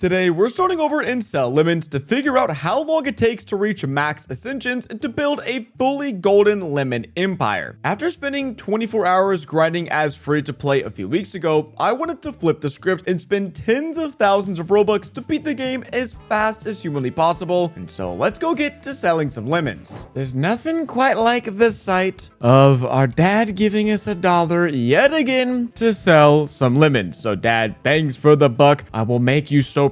Today, we're starting over in Cell Lemons to figure out how long it takes to reach max ascensions and to build a fully golden lemon empire. After spending 24 hours grinding as free to play a few weeks ago, I wanted to flip the script and spend tens of thousands of Robux to beat the game as fast as humanly possible. And so let's go get to selling some lemons. There's nothing quite like the sight of our dad giving us $1 yet again to sell some lemons. So dad, thanks for the buck. I will make you so proud.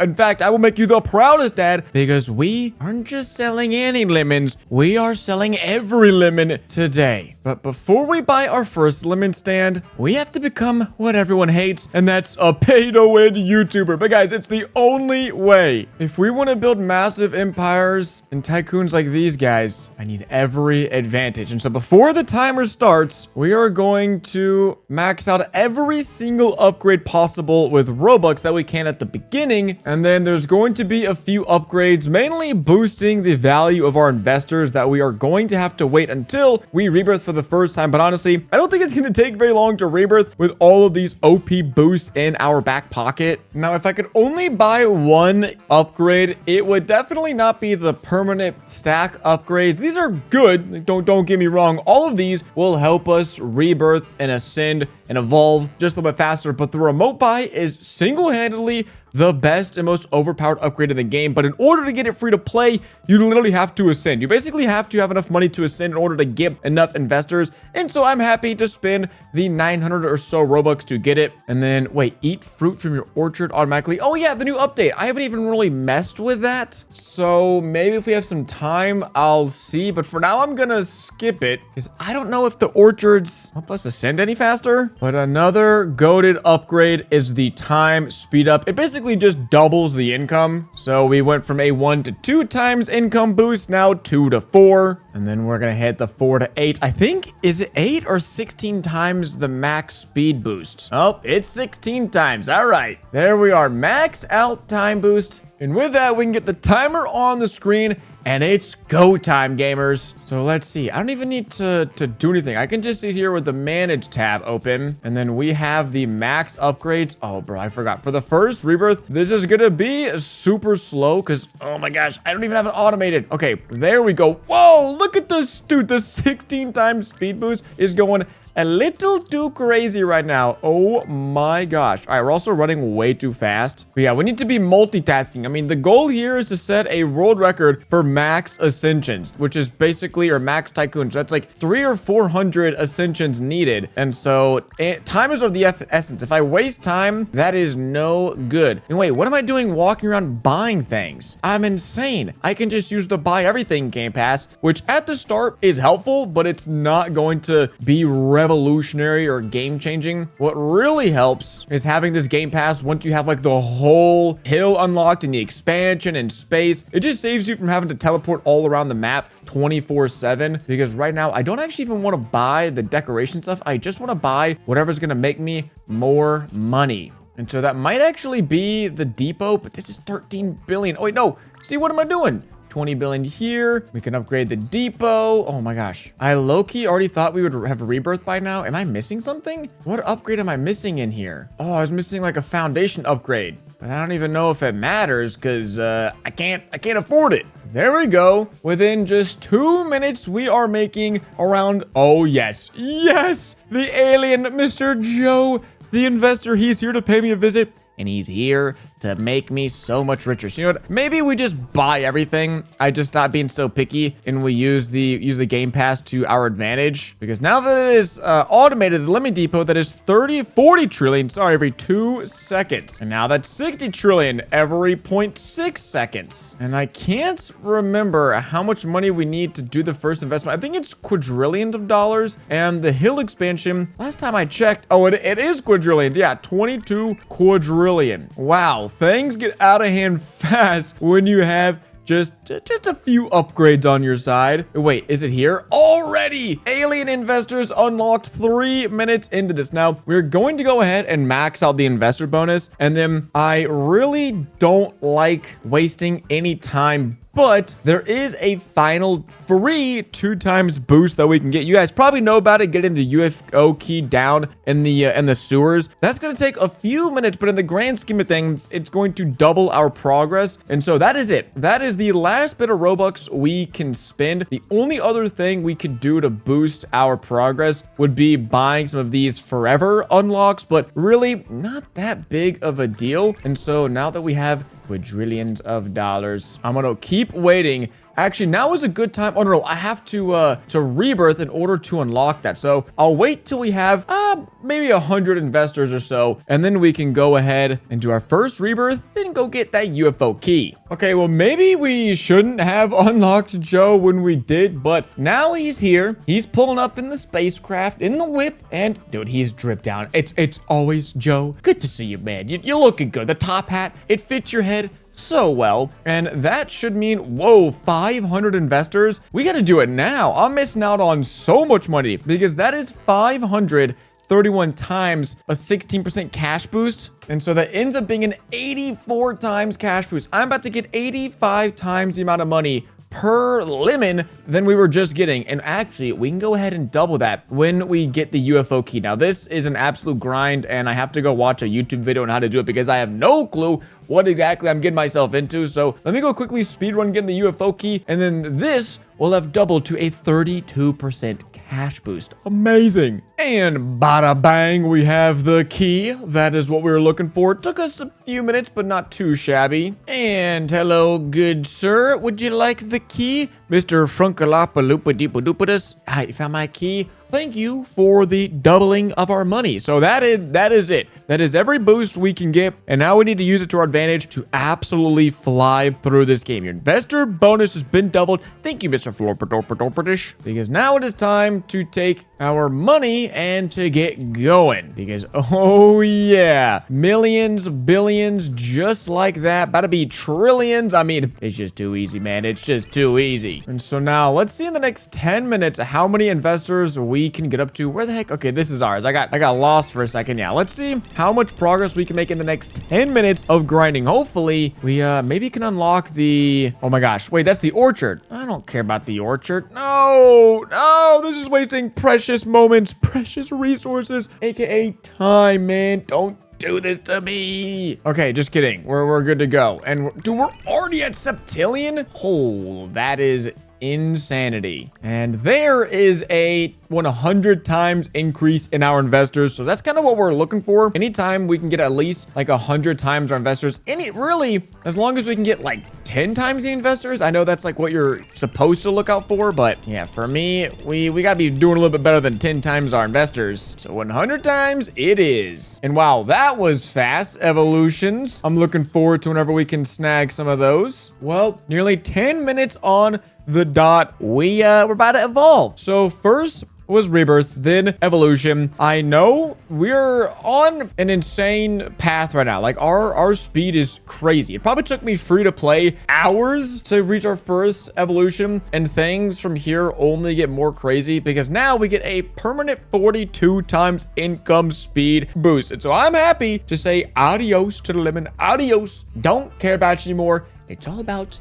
In fact, I will make you the proudest, dad, because we aren't just selling any lemons. We are selling every lemon today. But before we buy our first lemon stand, we have to become what everyone hates, and that's a pay-to-win YouTuber. But guys, it's the only way. If we want to build massive empires and tycoons like these guys, I need every advantage. And so before the timer starts, we are going to max out every single upgrade possible with Robux that we can at the beginning. And then there's going to be a few upgrades, mainly boosting the value of our investors that we are going to have to wait until we rebirth for the first time. But honestly, I don't think it's going to take very long to rebirth with all of these OP boosts in our back pocket. Now, if I could only buy one upgrade, it would definitely not be the permanent stack upgrades. These are good. Don't get me wrong. All of these will help us rebirth and ascend and evolve just a little bit faster. But the remote buy is single-handedly the best and most overpowered upgrade in the game. But in order to get it free to play, you literally have to ascend. You basically have to have enough money to ascend in order to get enough investors. And so I'm happy to spend the 900 or so Robux to get it. And then, wait, eat fruit from your orchard automatically. Oh yeah, the new update. I haven't even really messed with that. So maybe if we have some time, I'll see. But for now, I'm gonna skip it because I don't know if the orchards help us ascend any faster. But another goated upgrade is the time speed up. It basically just doubles the income. So we went from a 1 to 2 times income boost, now 2 to 4. And then we're gonna hit the 4 to 8. I think, is it 8 or 16 times the max speed boost? Oh, it's 16 times. All right, there we are, maxed out time boost. And with that, we can get the timer on the screen. And it's go time, gamers. So let's see. I don't even need to do anything. I can just sit here with the manage tab open. And then we have the max upgrades. Oh, bro, I forgot. For the first rebirth, this is going to be super slow because, oh my gosh, I don't even have it automated. Okay, there we go. Whoa, look at this, dude. The 16 times speed boost is going a little too crazy right now. Oh my gosh. All right, we're also running way too fast. But yeah, we need to be multitasking. I mean, the goal here is to set a world record for max ascensions, which is basically, or max tycoons. That's like 300 or 400 ascensions needed. And so time is of the essence. If I waste time, that is no good. And wait, what am I doing walking around buying things? I'm insane. I can just use the buy everything game pass, which at the start is helpful, but it's not going to be revolutionary or game changing. What really helps is having this game pass once you have like the whole hill unlocked and the expansion and space. It just saves you from having to teleport all around the map 24/7, because right now I don't actually even want to buy the decoration stuff. I just want to buy whatever's going to make me more money. And so that might actually be the depot, but this is 13 billion. Oh wait, no. See, what am I doing? 20 billion here. We can upgrade the depot. Oh my gosh. I low-key already thought we would have rebirth by now. Am I missing something? What upgrade am I missing in here? Oh, I was missing like a foundation upgrade. But I don't even know if it matters because I can't afford it. There we go. Within just 2 minutes, we are making around, oh yes, yes, the alien, Mr. Joe, the investor. He's here to pay me a visit. And he's here to make me so much richer. So you know what? Maybe we just buy everything. I just stop being so picky and we use the game pass to our advantage. Because now that it is automated, the lemon depot, that is 40 trillion, sorry, every 2 seconds. And now that's 60 trillion every 0.6 seconds. And I can't remember how much money we need to do the first investment. I think it's quadrillions of dollars. And the hill expansion, last time I checked, oh, it is quadrillions. Yeah, 22 quadrillion. Wow, things get out of hand fast when you have just a few upgrades on your side. Wait, is it here? Already! Alien investors unlocked 3 minutes into this. Now, we're going to go ahead and max out the investor bonus. And then I really don't like wasting any time but there is a final free 2 times boost that we can get. You guys probably know about it, getting the UFO key down in the sewers. That's going to take a few minutes, but in the grand scheme of things, it's going to double our progress. And so that is it. That is the last bit of Robux we can spend. The only other thing we could do to boost our progress would be buying some of these forever unlocks, but really not that big of a deal. And so now that we have quadrillions of dollars, I'm gonna keep waiting. Actually, now is a good time. Oh, no, I have to rebirth in order to unlock that. So I'll wait till we have maybe 100 investors or so, and then we can go ahead and do our first rebirth, then go get that UFO key. Okay, well, maybe we shouldn't have unlocked Joe when we did, but now he's here. He's pulling up in the spacecraft, in the whip, and dude, he's dripped down. It's always Joe. Good to see you, man. You're looking good. The top hat, it fits your head so well, and that should mean, whoa, 500 investors. We got to do it now. I'm missing out on so much money because that is 531 times a 16% cash boost. And so that ends up being an 84 times cash boost. I'm about to get 85 times the amount of money per lemon than we were just getting. And actually, we can go ahead and double that when we get the UFO key. Now, this is an absolute grind, and I have to go watch a YouTube video on how to do it because I have no clue what exactly I'm getting myself into. So let me go quickly speedrun getting the UFO key, and then this will have doubled to a 32% cash boost. Amazing. And bada bang, we have the key. That is what we were looking for. It took us a few minutes, but not too shabby. And hello, good sir. Would you like the key? Mr. Frunkalapaloopadoopadoopadus. You found my key. Thank you for the doubling of our money. So that is it. That is every boost we can get. And now we need to use it to our advantage to absolutely fly through this game. Your investor bonus has been doubled. Thank you, Mr. Florpadorpadorpadish. Because now it is time to take our money and to get going. Because, oh yeah, millions, billions, just like that. About to be trillions. I mean, it's just too easy, man. It's just too easy. And so now let's see in the next 10 minutes how many investors we can get up to. Where the heck? Okay, this is ours. I got lost for a second. Yeah, let's see how much progress we can make in the next 10 minutes of grinding. Hopefully, we maybe can unlock the... Oh my gosh. Wait, that's the orchard. I don't care about the orchard. No, this is wasting precious moments, precious resources, aka time, man. Don't do this to me. Okay, just kidding. We're good to go. And dude, we're already at septillion. Oh, that is insanity. And there is a 100 times increase in our investors. So that's kind of what we're looking for. Anytime we can get at least like 100 times our investors, really, as long as we can get like 10 times the investors. I know that's like what you're supposed to look out for, but yeah, for me, we gotta be doing a little bit better than 10 times our investors. So 100 times it is. And wow, that was fast. Evolutions. I'm looking forward to whenever we can snag some of those. Well, nearly 10 minutes on the dot, we're about to evolve. So first was rebirth, then evolution. I know we're on an insane path right now. Like our speed is crazy. It probably took me free to play hours to reach our first evolution, and things from here only get more crazy because now we get a permanent 42 times income speed boost. And so I'm happy to say adios to the lemon. Adios. Don't care about you anymore. It's all about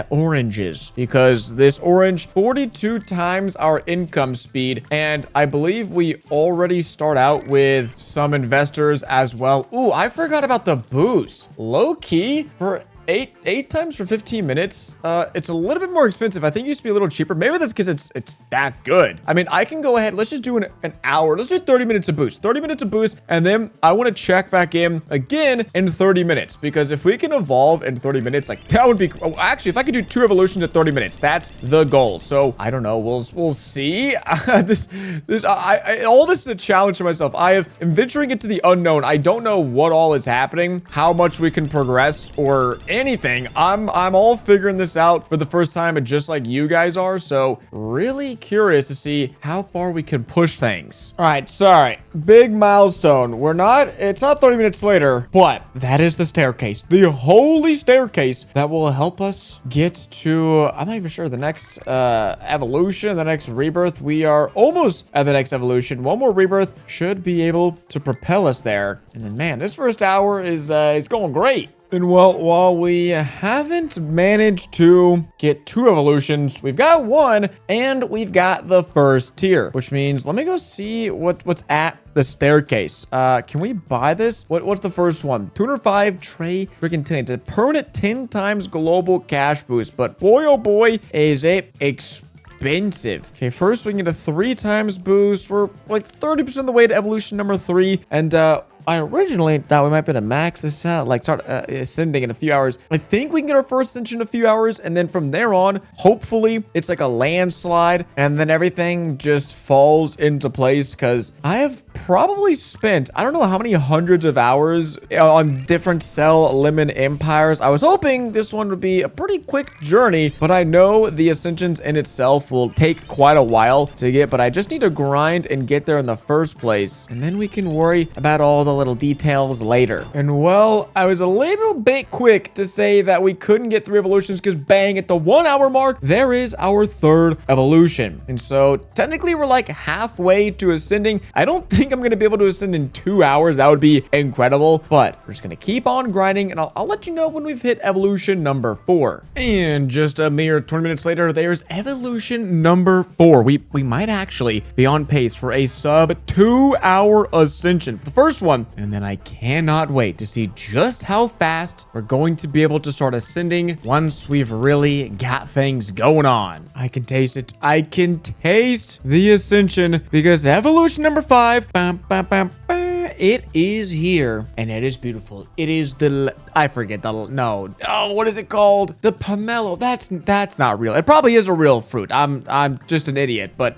oranges, because this orange 42 times our income speed, and I believe we already start out with some investors as well. Ooh, I forgot about the boost. Low key for eight times for 15 minutes. It's a little bit more expensive. I think it used to be a little cheaper. Maybe that's because it's that good. I mean, I can go ahead. Let's just do an hour. Let's do 30 minutes of boost. 30 minutes of boost. And then I want to check back in again in 30 minutes. Because if we can evolve in 30 minutes, like that would be... Oh, actually, if I could do 2 evolutions at 30 minutes, that's the goal. So I don't know. We'll see. All this is a challenge to myself. I'm venturing into the unknown. I don't know what all is happening, how much we can progress, or anything. I'm all figuring this out for the first time, and just like you guys are, so really curious to see how far we can push things. All right, sorry, big milestone. It's not 30 minutes later, but that is the staircase, the holy staircase that will help us get to, I'm not even sure, the next evolution, the next rebirth. We are almost at the next evolution. One more rebirth should be able to propel us there. And then, man, this first hour is going great. And well, while we haven't managed to get 2 evolutions, we've got 1 and we've got the first tier, which means let me go see what's at the staircase. Can we buy this? What's the first one? 205 tray freaking 10. It's a permanent 10 times global cash boost, but boy, oh boy, is it expensive. Okay, first we can get a 3 times boost. We're like 30% of the way to evolution number 3. And I originally thought we might be able to max this out, like start ascending in a few hours. I think we can get our first ascension in a few hours, and then from there on, hopefully it's like a landslide, and then everything just falls into place, because I have probably spent, I don't know how many hundreds of hours on different cell lemon empires. I was hoping this one would be a pretty quick journey, but I know the ascensions in itself will take quite a while to get, but I just need to grind and get there in the first place, and then we can worry about all the little details later. And well, I was a little bit quick to say that we couldn't get 3 evolutions because bang, at the 1 hour mark, there is our 3rd evolution. And so technically we're like halfway to ascending. I don't think I'm going to be able to ascend in 2 hours. That would be incredible, but we're just going to keep on grinding, and I'll let you know when we've hit evolution number 4. And just a mere 20 minutes later, there's evolution number 4. We might actually be on pace for a sub 2 hour ascension for the first one. And then I cannot wait to see just how fast we're going to be able to start ascending once we've really got things going on. I can taste it. I can taste the ascension, because evolution number 5, it is here, and it is beautiful. It is I forget what is it called? The pomelo. That's not real. It probably is a real fruit. I'm just an idiot, but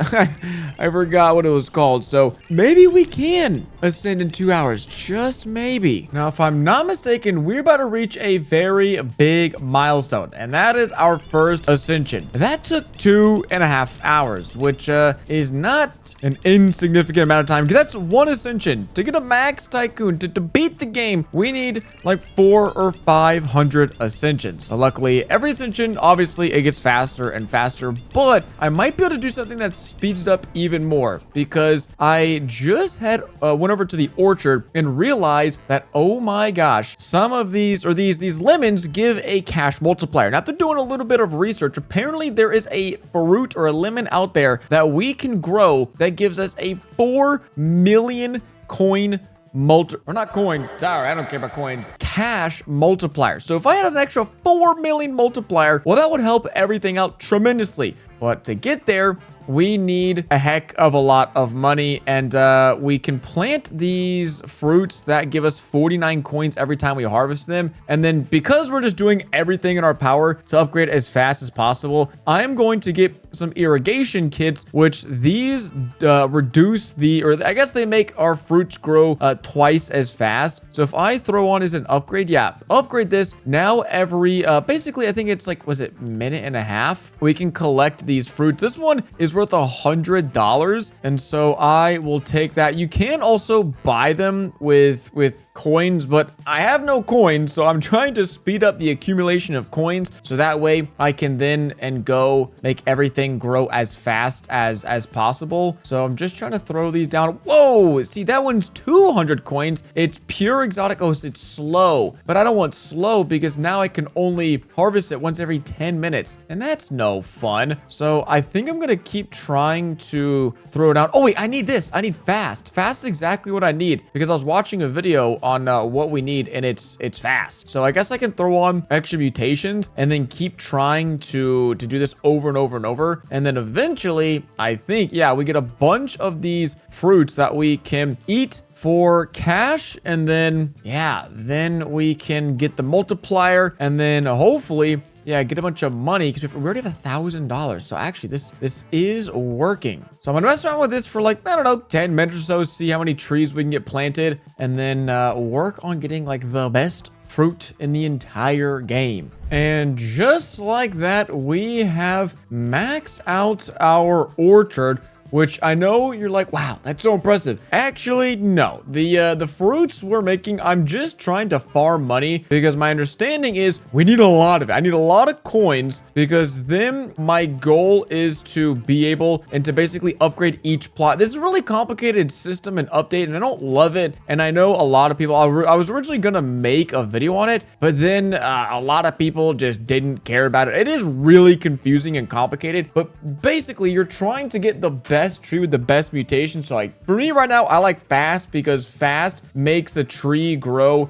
I forgot what it was called. So maybe we can ascend in 2 hours, just maybe. Now, if I'm not mistaken, we're about to reach a very big milestone, and that is our first ascension. That took 2.5 hours, which is not an insignificant amount of time, because that's 1 ascension. To get a max tycoon, to beat the game, we need like 400 or 500 ascensions. Now, luckily, every ascension, obviously, it gets faster and faster, but I might be able to do something that speeds it up even more, because I just went over to the orchard and realized that, oh my gosh, some of these lemons give a cash multiplier. Now, after doing a little bit of research, apparently there is a fruit or a lemon out there that we can grow that gives us a 4 million coin or not coin, sorry, I don't care about coins, cash multiplier. So if I had an extra 4 million multiplier, well, that would help everything out tremendously. But to get there, we need a heck of a lot of money, and we can plant these fruits that give us 49 coins every time we harvest them. And then, because we're just doing everything in our power to upgrade as fast as possible, I am going to get some irrigation kits, which these reduce I guess they make our fruits grow twice as fast. So if I throw on as an upgrade, upgrade this, now every basically I think it's like, was it minute and a half, we can collect these fruits. This one is worth $100, and so I will take that. You can also buy them with coins, but I have no coins, so I'm trying to speed up the accumulation of coins, so that way I can then go make everything grow as fast as possible. So I'm just trying to throw these down. Whoa, see, that one's 200 coins. It's pure exotic. Oh, it's slow, but I don't want slow, because now I can only harvest it once every 10 minutes, and that's no fun. So I think I'm gonna keep trying to throw it out. Oh wait, I need this. I need fast. Fast is exactly what I need, because I was watching a video on what we need, and it's fast. So I guess I can throw on extra mutations and then keep trying to do this over and over and over. And then eventually, I think, yeah, we get a bunch of these fruits that we can eat for cash, and then, yeah, then we can get the multiplier, and then hopefully, yeah, get a bunch of money, because we already have $1,000. So actually, this is working. So I'm gonna mess around with this for like, I don't know, 10 minutes or so, see how many trees we can get planted, and then work on getting like the best fruit in the entire game. And just like that, we have maxed out our orchard. which I know you're like, wow, that's so impressive. Actually, no. The fruits we're making, I'm just trying to farm money because my understanding is we need a lot of it. I need a lot of coins because then my goal is to be able and to basically upgrade each plot. This is a really complicated system and update, and I don't love it. And I know a lot of people, I was originally gonna make a video on it, but then a lot of people just didn't care about it. It is really confusing and complicated, but basically you're trying to get the best tree with the best mutation. So like for me right now, I like fast because fast makes the tree grow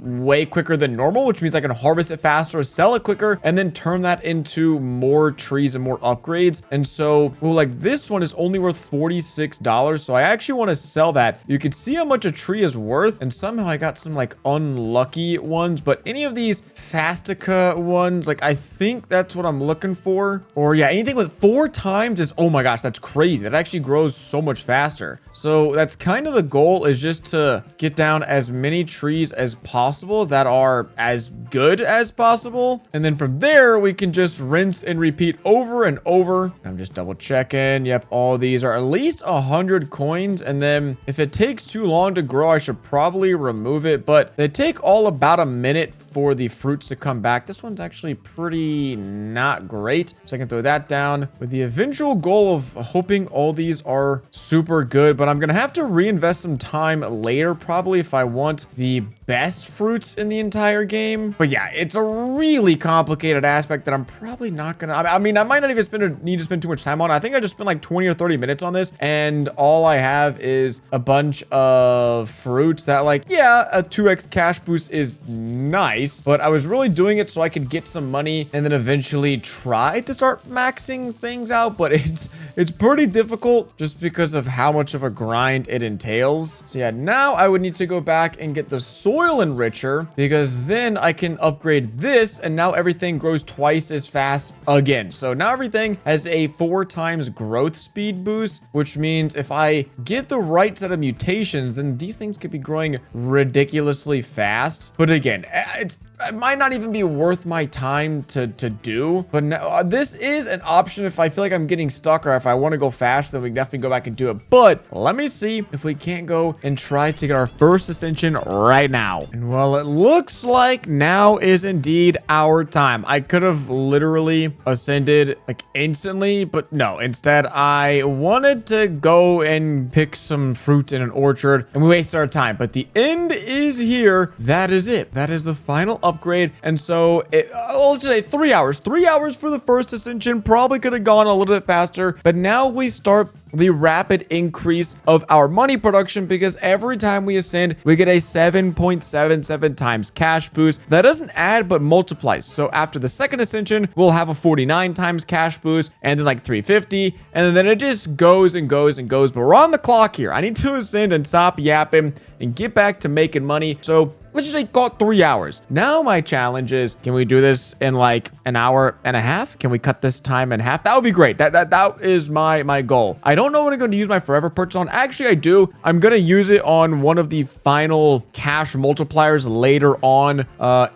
way quicker than normal, which means I can harvest it faster, sell it quicker, and then turn that into more trees and more upgrades. And so, well, like this one is only worth $46. So I actually want to sell that. You can see how much a tree is worth. And somehow I got some like unlucky ones, but any of these Fastica ones, like I think that's what I'm looking for. Or yeah, anything with 4 times is, oh my gosh, that's crazy. That actually grows so much faster. So that's kind of the goal, is just to get down as many trees as possible that are as good as possible. And then from there, we can just rinse and repeat over and over. I'm just double checking. Yep, all these are at least 100 coins. And then if it takes too long to grow, I should probably remove it. But they take all about a minute for the fruits to come back. This one's actually pretty not great. So I can throw that down with the eventual goal of hoping all these are super good. But I'm going to have to reinvest some time later, probably, if I want the best fruits in the entire game. But yeah, it's a really complicated aspect that I'm probably not gonna, I mean, I might not even need to spend too much time on. I think I just spent like 20 or 30 minutes on this, and all I have is a bunch of fruits that, like, yeah, a 2x cash boost is nice, but I was really doing it so I could get some money and then eventually try to start maxing things out. But it's pretty difficult just because of how much of a grind it entails. So yeah, now I would need to go back and get the soil enricher, because then I can upgrade this, and now everything grows twice as fast again. So now everything has a 4 times growth speed boost, which means if I get the right set of mutations, then these things could be growing ridiculously fast. But again, it might not even be worth my time to do. But now, this is an option if I feel like I'm getting stuck, or if I want to go fast, then we can definitely go back and do it. But let me see if we can't go and try to get our first ascension right now. And well, it looks like now is indeed our time. I could have literally ascended like instantly, but no. Instead, I wanted to go and pick some fruit in an orchard, and we wasted our time. But the end is here. That is it. That is the final upgrade. And so let's just say 3 hours. 3 hours for the first ascension. Probably could have gone a little bit faster, but now we start the rapid increase of our money production, because every time we ascend, we get a 7.77 times cash boost. That doesn't add, but multiplies. So after the second ascension, we'll have a 49 times cash boost, and then like 350, and then it just goes and goes and goes. But we're on the clock here. I need to ascend and stop yapping and get back to making money. So let's just say got 3 hours. Now my challenge is, can we do this in like an hour and a half? Can we cut this time in half? That would be great. That is my goal. I don't know what I'm going to use my forever purchase on. Actually, I do. I'm going to use it on one of the final cash multipliers later on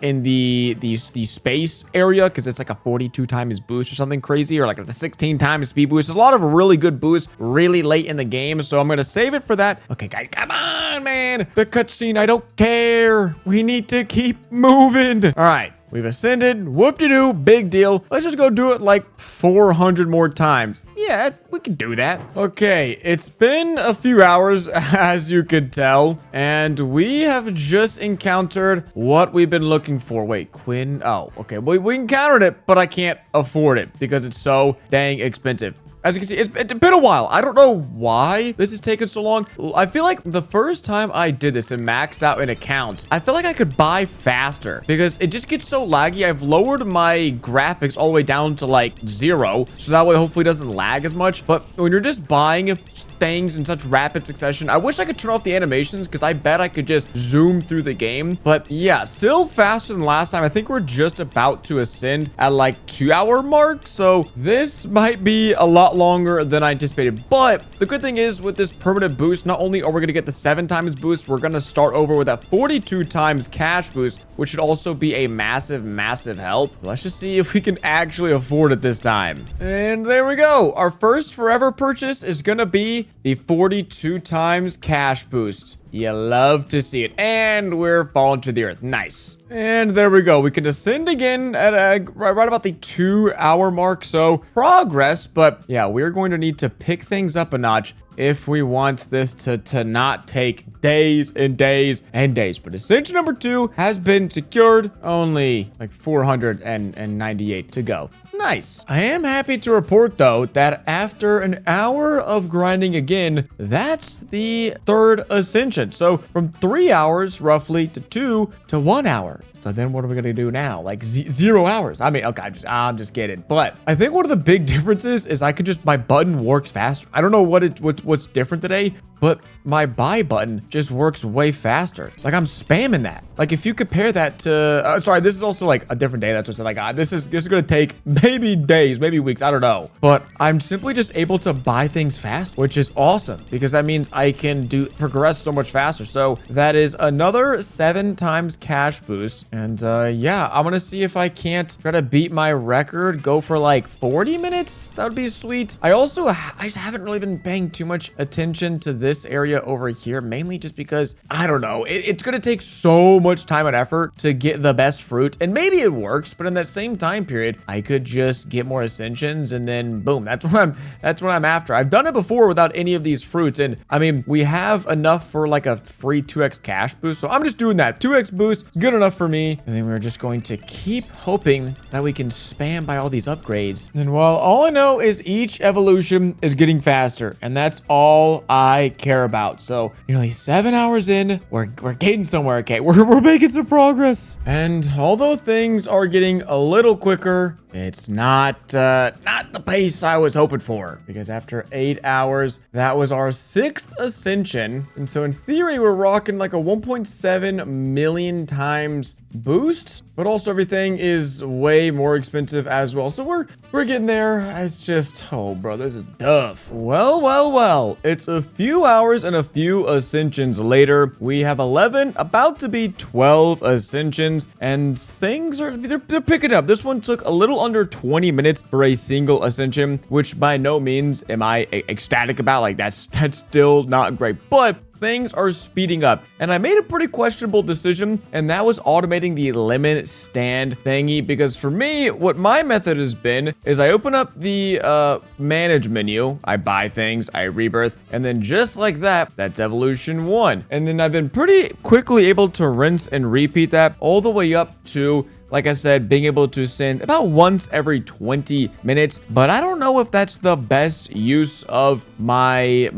in the space area, because it's like a 42 times boost or something crazy, or like a 16 times speed boost. There's a lot of really good boosts really late in the game, so I'm going to save it for that. Okay, guys, come on, man. The cutscene, I don't care. We need to keep moving. All right. We've ascended. Whoop-de-doo. Big deal. Let's just go do it like 400 more times. Yeah, we can do that. Okay, it's been a few hours, as you could tell, and we have just encountered what we've been looking for. Wait, Quinn? Oh, okay. We encountered it, but I can't afford it because it's so dang expensive. As you can see, it's been a while. I don't know why this is taking so long. I feel like the first time I did this and maxed out an account, I feel like I could buy faster because it just gets so laggy. I've lowered my graphics all the way down to like 0, so that way hopefully it doesn't lag as much. But when you're just buying things in such rapid succession, I wish I could turn off the animations, because I bet I could just zoom through the game. But yeah, still faster than last time. I think we're just about to ascend at like 2 hour mark, so this might be a lot lot longer than I anticipated. But the good thing is with this permanent boost, not only are we going to get the 7 times boost, we're going to start over with that 42 times cash boost, which should also be a massive, massive help. Let's just see if we can actually afford it this time. And there we go. Our first forever purchase is going to be the 42 times cash boost. You love to see it. And we're falling to the earth. Nice. And there we go. We can ascend again at right about the 2-hour mark. So progress, but yeah, we're going to need to pick things up a notch if we want this to not take days and days and days. But ascension number 2 has been secured. Only like 498 to go. Nice. I am happy to report, though, that after an hour of grinding again, that's the 3rd ascension. So from 3 hours, roughly, to 2 to 1 hour. So then what are we going to do now? Like 0 hours. I mean, okay, I'm just kidding. But I think one of the big differences is I could just, my button works faster. I don't know what's different today, but my buy button just works way faster. Like I'm spamming that. Like if you compare that to, sorry, this is also like a different day. That's what I said. Like this is going to take maybe days, maybe weeks. I don't know. But I'm simply just able to buy things fast, which is awesome because that means I can progress so much faster. So that is another 7 times cash boost. And yeah, I'm going to see if I can't try to beat my record, go for like 40 minutes. That would be sweet. I just haven't really been paying too much attention to this area over here, mainly just because, I don't know, it's going to take so much time and effort to get the best fruit. And maybe it works, but in that same time period, I could just get more ascensions and then boom, that's what I'm after. I've done it before without any of these fruits. And I mean, we have enough for like a free 2x cash boost. So I'm just doing that 2x boost, good enough for me. And then we're just going to keep hoping that we can spam by all these upgrades. And well, all I know is each evolution is getting faster, and that's all I care about. So nearly 7 hours in, we're getting somewhere. Okay, we're making some progress. And although things are getting a little quicker, it's not the pace I was hoping for, because after 8 hours, that was our 6th ascension. And so in theory, we're rocking like a 1.7 million times boost, but also everything is way more expensive as well. So we're getting there. It's just, oh bro, this is tough. Well, it's a few hours and a few ascensions later. We have 11, about to be 12 ascensions, and things are, they're picking up. This one took a little under 20 minutes for a single ascension, which by no means am I ecstatic about. Like that's still not great, but things are speeding up. And I made a pretty questionable decision, and that was automating the lemon stand thingy, because for me, what my method has been is I open up the manage menu, I buy things, I rebirth, and then just like that, that's evolution 1. And then I've been pretty quickly able to rinse and repeat that all the way up to, like I said, being able to send about once every 20 minutes, but I don't know if that's the best use of my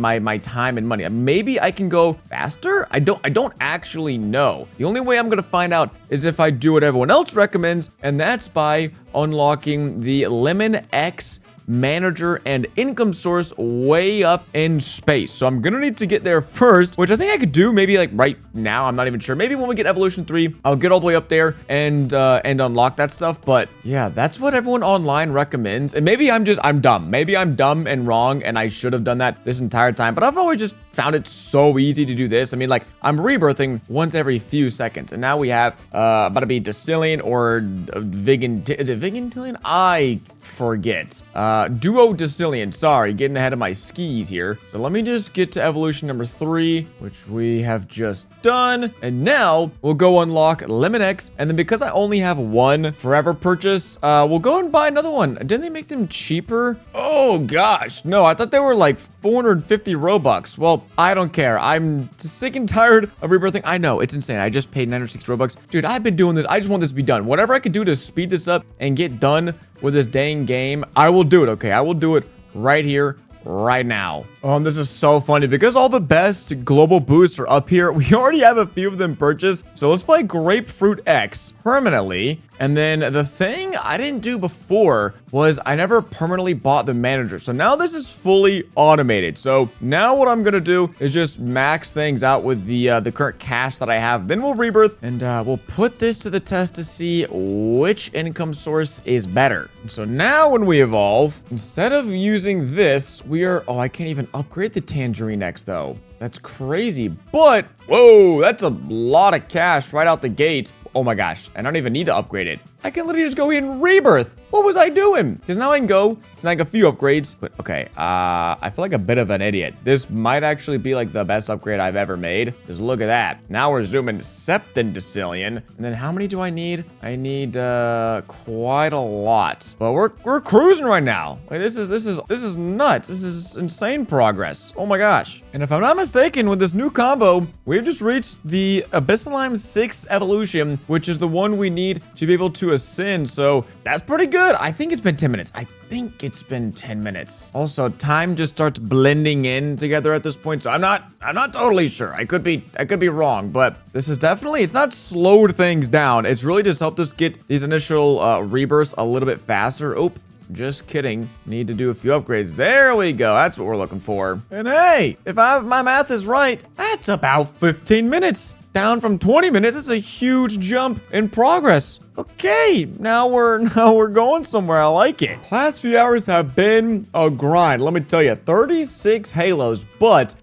time and money. Maybe I can go faster. I don't actually know. The only way I'm gonna find out is if I do what everyone else recommends, and that's by unlocking the Lemon X manager and income source way up in space. So I'm gonna need to get there first, which I think I could do maybe like right now. I'm not even sure. Maybe when we get evolution 3, I'll get all the way up there and unlock that stuff. But yeah, that's what everyone online recommends. And maybe I'm dumb. Maybe I'm dumb and wrong, and I should have done that this entire time. But I've always just found it so easy to do this. I mean, like I'm rebirthing once every few seconds, and now we have about to be Decillion or is it Vigintillion? I forget. Duo Decillion. Sorry, getting ahead of my skis here. So let me just get to evolution number 3, which we have just done. And now we'll go unlock Lemon X. And then because I only have 1 forever purchase, we'll go and buy another one. Didn't they make them cheaper? Oh gosh, no, I thought they were like 450 Robux. Well, I don't care. I'm sick and tired of rebirthing. I know, it's insane. I just paid 960 Robux. Dude, I've been doing this. I just want this to be done. Whatever I could do to speed this up and get done with this dang game, I will do it, okay? I will do it right here, right now. Oh, and this is so funny because all the best global boosts are up here. We already have a few of them purchased. So let's play Grapefruit X permanently. And then the thing I didn't do before was I never permanently bought the manager. So now this is fully automated. So now what I'm going to do is just max things out with the current cash that I have. Then we'll rebirth and we'll put this to the test to see which income source is better. And so now when we evolve, instead of using this, we are... Oh, I can't even upgrade the Tangerine X though. That's crazy. But, whoa, that's a lot of cash right out the gate. Oh my gosh, I don't even need to upgrade it. I can literally just go here and rebirth. What was I doing? Because now I can go snag a few upgrades. But okay, I feel like a bit of an idiot. This might actually be like the best upgrade I've ever made. Just look at that. Now we're zooming Septendecillion. And then how many do I need? I need quite a lot. But we're cruising right now. Like this is nuts. This is insane progress. Oh my gosh. And if I'm not mistaken, with this new combo, we've just reached the Abyssalime 6 evolution, which is the one we need to be able to ascend. So that's pretty good. I think it's been 10 minutes. I think it's been 10 minutes. Also, time just starts blending in together at this point. So I'm not totally sure. I could be wrong, but this is definitely, it's not slowed things down. It's really just helped us get these initial rebirths a little bit faster. Oh, just kidding. Need to do a few upgrades. There we go. That's what we're looking for. And hey, if my math is right, that's about 15 minutes. Down from 20 minutes. It's a huge jump in progress. Okay, now we're going somewhere. I like it. Last few hours have been a grind. Let me tell you, 36 halos, but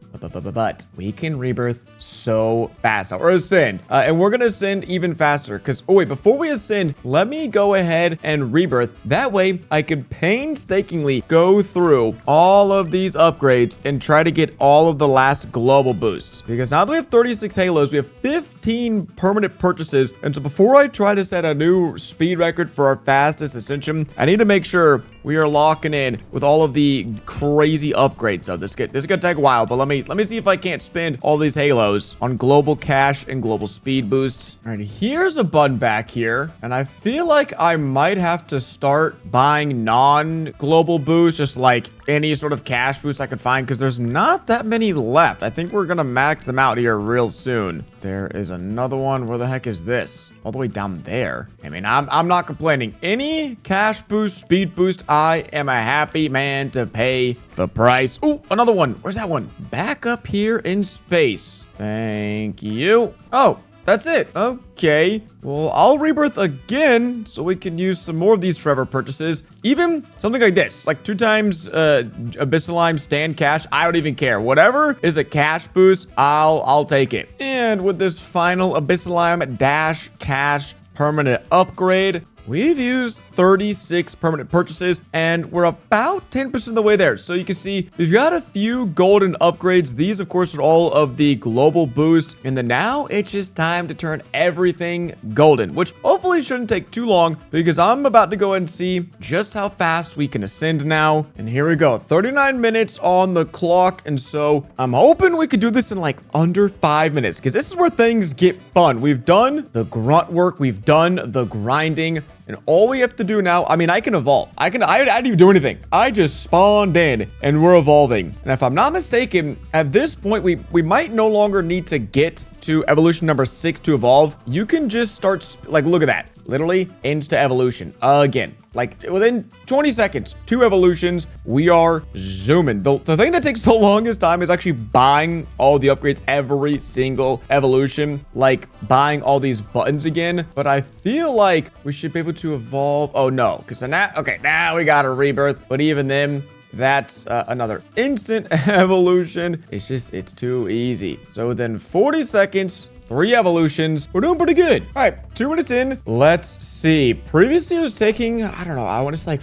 we can rebirth so fast, or ascend, and we're gonna ascend even faster because, oh wait, before we ascend, let me go ahead and rebirth. That way I could painstakingly go through all of these upgrades and try to get all of the last global boosts, because now that we have 36 halos, we have 15 permanent purchases. And so before I try to set a new speed record for our fastest ascension, I need to make sure we are locking in with all of the crazy upgrades. So this is gonna take a while, but let me see if I can't spend all these halos on global cash and global speed boosts. All right, here's a button back here, and I feel like I might have to start buying non-global boosts, just like any sort of cash boost I could find, because there's not that many left. I think we're gonna max them out here real soon. There is another one. Where the heck is this? All the way down there. I mean, I'm not complaining. Any cash boost, speed boost, I am a happy man to pay the price. Oh, another one. Where's that one? Back up here in space. Thank you. Oh, that's it. Okay. Well, I'll rebirth again so we can use some more of these forever purchases. Even something like this, like 2 times Abyssalime stand cash. I don't even care. Whatever is a cash boost, I'll take it. And with this final Abyssalime dash cash permanent upgrade, we've used 36 permanent purchases, and we're about 10% of the way there. So you can see we've got a few golden upgrades. These, of course, are all of the global boost. And then now it's just time to turn everything golden, which hopefully shouldn't take too long, because I'm about to go and see just how fast we can ascend now. And here we go. 39 minutes on the clock. And so I'm hoping we could do this in like under 5 minutes, because this is where things get fun. We've done the grunt work. We've done the grinding. And all we have to do now, I mean, I can evolve. I didn't even do anything. I just spawned in and we're evolving. And if I'm not mistaken, at this point, we might no longer need to get to evolution number 6 to evolve. You can just start, like, look at that. Literally insta evolution again. Like within 20 seconds, 2 evolutions, we are zooming. The thing that takes the longest time is actually buying all the upgrades every single evolution, like buying all these buttons again. But I feel like we should be able to evolve. Oh no, because now, okay, now we got a rebirth. But even then, that's another instant evolution. It's too easy. So within 40 seconds, 3 evolutions. We're doing pretty good. All right, 2 minutes in. Let's see. Previously, it was taking, I don't know, I want to say like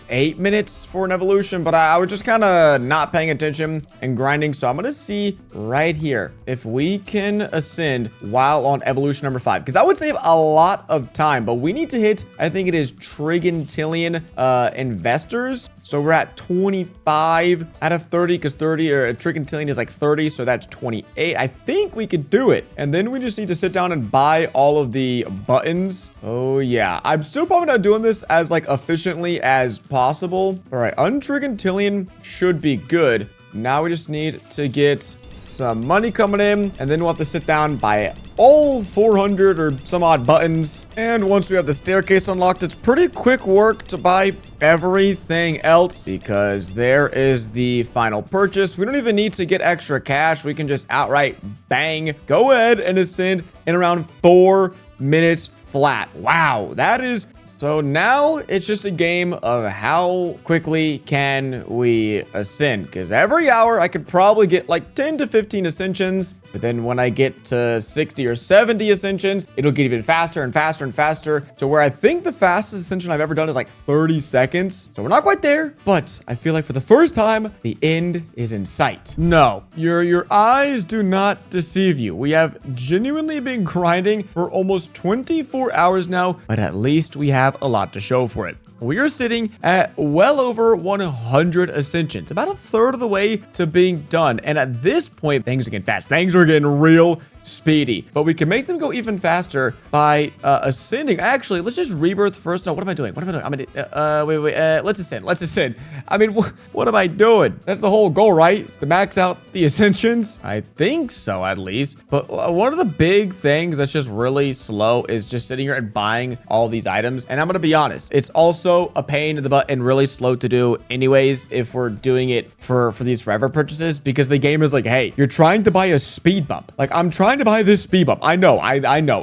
8 minutes for an evolution, but I was just kind of not paying attention and grinding. So I'm going to see right here if we can ascend while on evolution number 5, because that would save a lot of time. But we need to hit, I think it is Trigontillion investors. So we're at 25 out of 30 because 30 or a trichintilian is like 30. So that's 28. I think we could do it. And then we just need to sit down and buy all of the buttons. Oh yeah. I'm still probably not doing this as like efficiently as possible. All right. Untrichintilian should be good. Now we just need to get some money coming in, and then we'll have to sit down, buy all 400 or some odd buttons. And once we have the staircase unlocked, it's pretty quick work to buy everything else because there is the final purchase. We don't even need to get extra cash. We can just outright bang, go ahead and ascend in around 4 minutes flat. Wow, that is... So now it's just a game of how quickly can we ascend, because every hour I could probably get like 10 to 15 ascensions, but then when I get to 60 or 70 ascensions, it'll get even faster and faster and faster to where I think the fastest ascension I've ever done is like 30 seconds. So we're not quite there, but I feel like for the first time, the end is in sight. No, your eyes do not deceive you. We have genuinely been grinding for almost 24 hours now, but at least we have a lot to show for it. We are sitting at well over 100 ascensions, about a third of the way to being done. And at this point, things are getting fast. Things are getting real speedy, but we can make them go even faster by ascending. Actually, let's just rebirth first. No, what am I doing? Let's ascend. I mean, what am I doing? That's the whole goal, right? Is to max out the ascensions. I think so, at least. But one of the big things that's just really slow is just sitting here and buying all these items. And I'm gonna be honest, it's also a pain in the butt and really slow to do anyways if we're doing it for these forever purchases, because the game is like, hey, you're trying to buy a speed bump. Like, I'm trying to buy this speed bump. I know.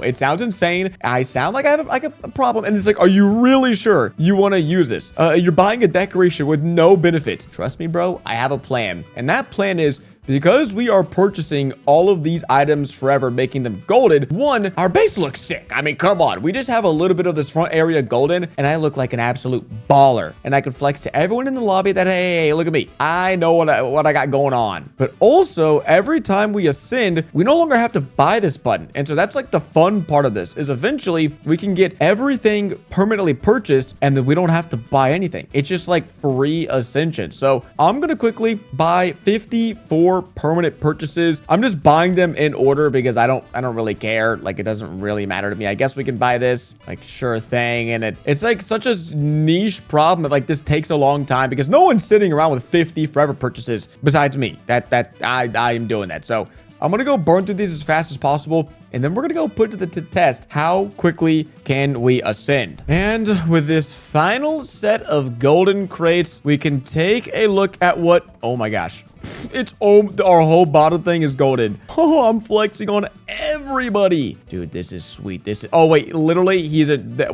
It sounds insane. I sound like I have like a problem. And it's like, are you really sure you want to use this? You're buying a decoration with no benefits. Trust me, bro. I have a plan. And that plan is, because we are purchasing all of these items forever, making them golden, one, our base looks sick. I mean, come on. We just have a little bit of this front area golden, and I look like an absolute baller. And I can flex to everyone in the lobby that, hey, look at me. I know what I got going on. But also, every time we ascend, we no longer have to buy this button. And so that's like the fun part of this, is eventually we can get everything permanently purchased, and then we don't have to buy anything. It's just like free ascension. So I'm going to quickly buy 54 permanent purchases. I'm just buying them in order because I don't really care. Like, it doesn't really matter to me. I guess we can buy this, like, sure thing. And it's like such a niche problem that like this takes a long time because no one's sitting around with 50 forever purchases besides me. I am doing that. So I'm gonna go burn through these as fast as possible, and then we're gonna go put to the test how quickly can we ascend. And with this final set of golden crates, we can take a look at what, oh my gosh, our whole bottom thing is golden. Oh, I'm flexing on everybody. Dude, this is sweet. Oh wait, literally,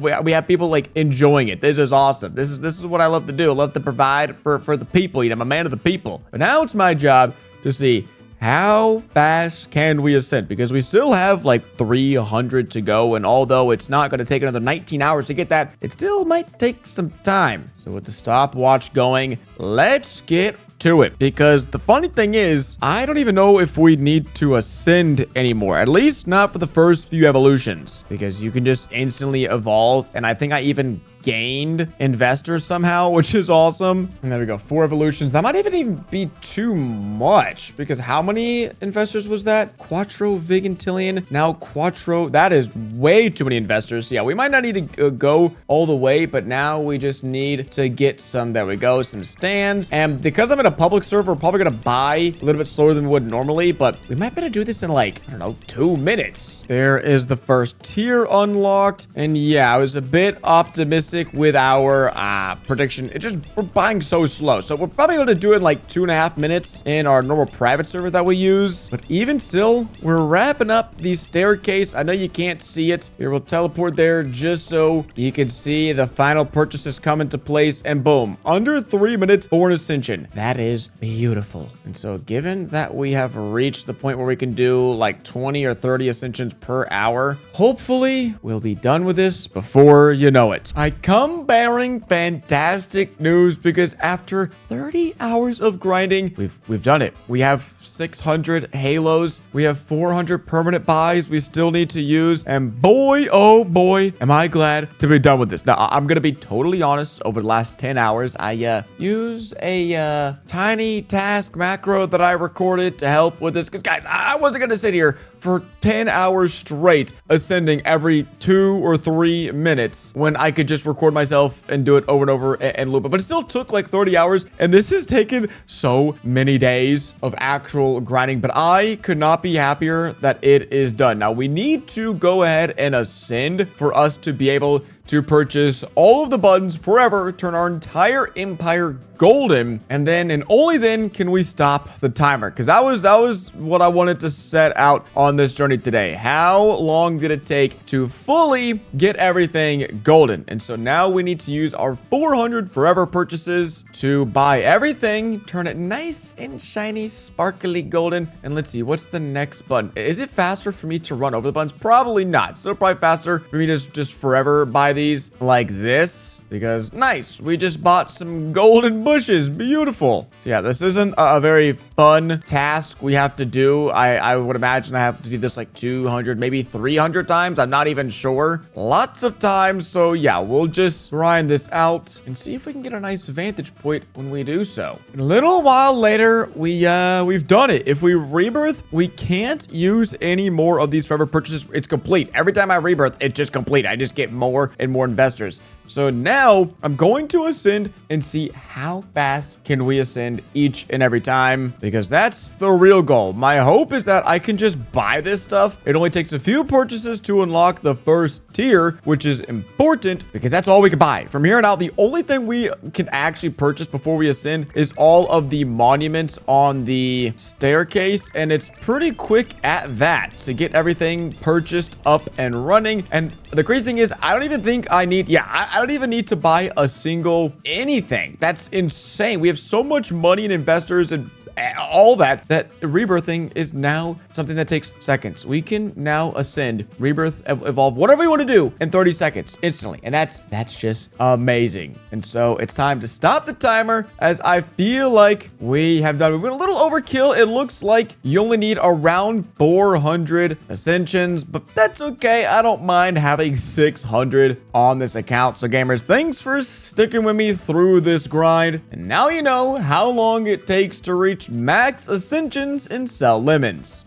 we have people like enjoying it. This is awesome. This is what I love to do. I love to provide for the people. You know, I'm a man of the people. But now it's my job to see how fast can we ascend, because we still have like 300 to go. And although it's not going to take another 19 hours to get that, it still might take some time. So with the stopwatch going, let's get to it, because the funny thing is, I don't even know if we need to ascend anymore, at least not for the first few evolutions, because you can just instantly evolve. And I think I even gained investors somehow, which is awesome. And there we go, 4 evolutions. That might even be too much, because how many investors was that? Quattro Vigintillion, now Quattro. That is way too many investors. So yeah, we might not need to go all the way, but now we just need to get some, there we go, some stands. And because I'm in a public server, we're probably gonna buy a little bit slower than we would normally, but we might better do this in like, I don't know, 2 minutes. There is the first tier unlocked. And yeah, I was a bit optimistic with our prediction. We're buying so slow, so we're probably going to do it in like 2.5 minutes in our normal private server that we use. But even still, we're wrapping up the staircase. I know you can't see it here. We'll teleport there just so you can see the final purchases come into place, and boom, under 3 minutes for an ascension. That is beautiful. And so given that we have reached the point where we can do like 20 or 30 ascensions per hour, hopefully we'll be done with this before you know it. I come bearing fantastic news because after 30 hours of grinding, we've done it. We have 600 halos. We have 400 permanent buys we still need to use. And boy, oh boy, am I glad to be done with this. Now, I'm going to be totally honest. Over the last 10 hours, I used a tiny task macro that I recorded to help with this. Because, guys, I wasn't going to sit here for 10 hours straight ascending every 2 or 3 minutes when I could just record myself and do it over and over and loop it. But it still took like 30 hours. And this has taken so many days of actual grinding. But I could not be happier that it is done. Now, we need to go ahead and ascend for us to be able to purchase all of the buttons forever, turn our entire empire golden, and then and only then can we stop the timer. Because that was what I wanted to set out on this journey today. How long did it take to fully get everything golden? And so now we need to use our 400 forever purchases to buy everything, turn it nice and shiny, sparkly golden. And let's see, what's the next button? Is it faster for me to run over the buttons? Probably not. So probably faster for me to just forever buy these like this, because nice, we just bought some golden bushes. Beautiful. So yeah, this isn't a very fun task we have to do. I would imagine I have to do this like 200, maybe 300 times. I'm not even sure. Lots of times. So yeah, we'll just grind this out and see if we can get a nice vantage point when we do so. And a little while later, we've done it. If we rebirth, we can't use any more of these forever purchases. It's complete. Every time I rebirth, it's just complete. I just get more and more investors. So now I'm going to ascend and see how fast can we ascend each and every time, because that's the real goal. My hope is that I can just buy this stuff. It only takes a few purchases to unlock the first tier, which is important because that's all we can buy. From here on out, the only thing we can actually purchase before we ascend is all of the monuments on the staircase, and it's pretty quick at that to get everything purchased up and running. And the crazy thing is, I don't even think I need, I don't even need to buy a single anything. That's insane. We have so much money and investors and all that rebirthing is now something that takes seconds. We can now ascend, rebirth, evolve, whatever we want to do in 30 seconds instantly. And that's just amazing. And so it's time to stop the timer, as I feel like we have done. We went a little overkill. It looks like you only need around 400 ascensions, but that's okay. I don't mind having 600 on this account. So gamers, thanks for sticking with me through this grind. And now you know how long it takes to reach max ascensions and sell lemons.